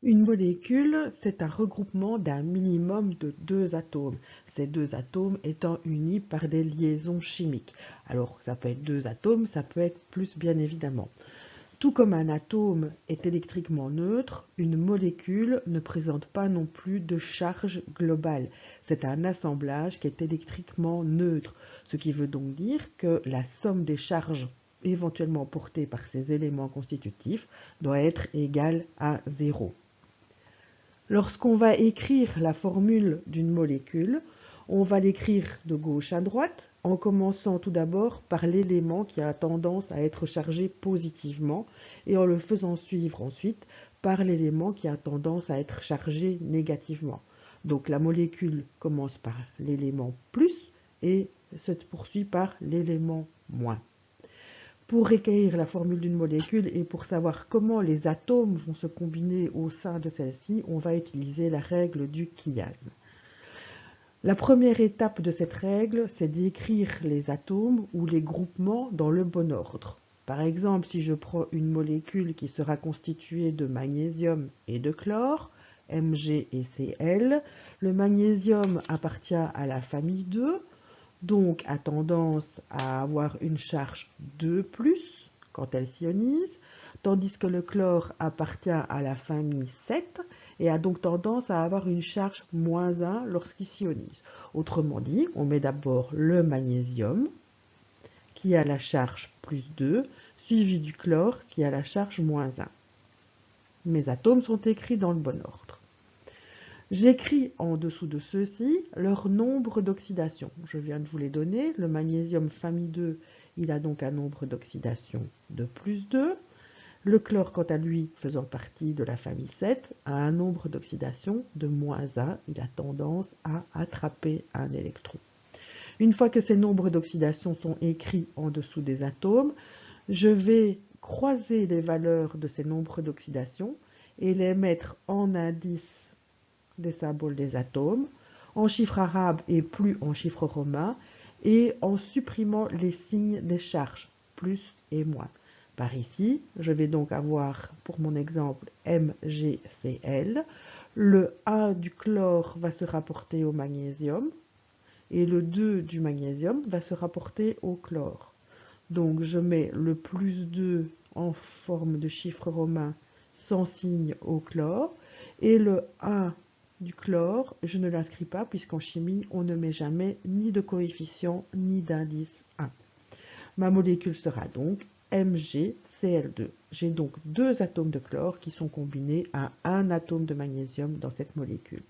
Une molécule, c'est un regroupement d'un minimum de deux atomes, ces deux atomes étant unis par des liaisons chimiques. Alors, ça peut être deux atomes, ça peut être plus bien évidemment. Tout comme un atome est électriquement neutre, une molécule ne présente pas non plus de charge globale. C'est un assemblage qui est électriquement neutre, ce qui veut donc dire que la somme des charges éventuellement portées par ces éléments constitutifs doit être égale à zéro. Lorsqu'on va écrire la formule d'une molécule, on va l'écrire de gauche à droite, en commençant tout d'abord par l'élément qui a tendance à être chargé positivement et en le faisant suivre ensuite par l'élément qui a tendance à être chargé négativement. Donc la molécule commence par l'élément plus et se poursuit par l'élément moins. Pour écrire la formule d'une molécule et pour savoir comment les atomes vont se combiner au sein de celle-ci, on va utiliser la règle du chiasme. La première étape de cette règle, c'est d'écrire les atomes ou les groupements dans le bon ordre. Par exemple, si je prends une molécule qui sera constituée de magnésium et de chlore, Mg et Cl, le magnésium appartient à la famille 2, donc a tendance à avoir une charge 2+, quand elle s'ionise, tandis que le chlore appartient à la famille 7 et a donc tendance à avoir une charge -1 lorsqu'il s'ionise. Autrement dit, on met d'abord le magnésium, qui a la charge +2, suivi du chlore, qui a la charge -1. Mes atomes sont écrits dans le bon ordre. J'écris en dessous de ceux-ci leur nombre d'oxydation. Je viens de vous les donner. Le magnésium famille 2, il a donc un nombre d'oxydation de +2. Le chlore, quant à lui, faisant partie de la famille 7, a un nombre d'oxydation de -1. Il a tendance à attraper un électron. Une fois que ces nombres d'oxydation sont écrits en dessous des atomes, je vais croiser les valeurs de ces nombres d'oxydation et les mettre en indice des symboles des atomes, en chiffres arabes et plus en chiffres romains, et en supprimant les signes des charges, plus et moins. Par ici, je vais donc avoir, pour mon exemple, MgCl. Le 1 du chlore va se rapporter au magnésium, et le 2 du magnésium va se rapporter au chlore. Donc je mets le +2 en forme de chiffre romain sans signe au chlore, et le 1 du chlore, je ne l'inscris pas puisqu'en chimie, on ne met jamais ni de coefficient ni d'indice 1. Ma molécule sera donc MgCl2. J'ai donc deux atomes de chlore qui sont combinés à un atome de magnésium dans cette molécule.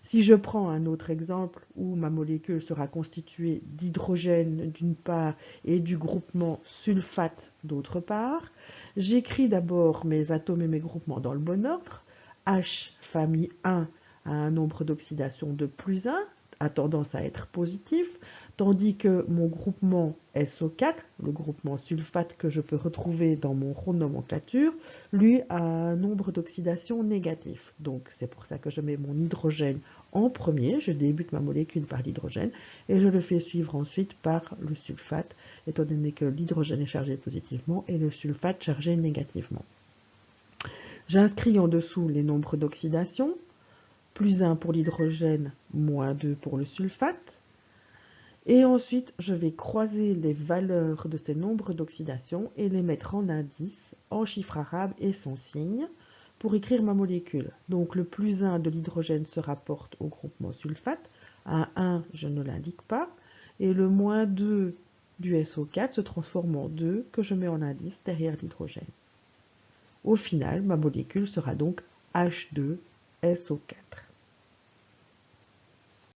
Si je prends un autre exemple où ma molécule sera constituée d'hydrogène d'une part et du groupement sulfate d'autre part, j'écris d'abord mes atomes et mes groupements dans le bon ordre. H, famille 1, a un nombre d'oxydation de +1, a tendance à être positif, tandis que mon groupement SO4, le groupement sulfate que je peux retrouver dans mon rond de nomenclature, lui a un nombre d'oxydation négatif. Donc c'est pour ça que je mets mon hydrogène en premier, je débute ma molécule par l'hydrogène et je le fais suivre ensuite par le sulfate, étant donné que l'hydrogène est chargé positivement et le sulfate chargé négativement. J'inscris en dessous les nombres d'oxydation, +1 pour l'hydrogène, -2 pour le sulfate. Et ensuite, je vais croiser les valeurs de ces nombres d'oxydation et les mettre en indice, en chiffres arabes et sans signe, pour écrire ma molécule. Donc le +1 de l'hydrogène se rapporte au groupement sulfate, un 1 je ne l'indique pas, et le -2 du SO4 se transforme en 2 que je mets en indice derrière l'hydrogène. Au final, ma molécule sera donc H2SO4.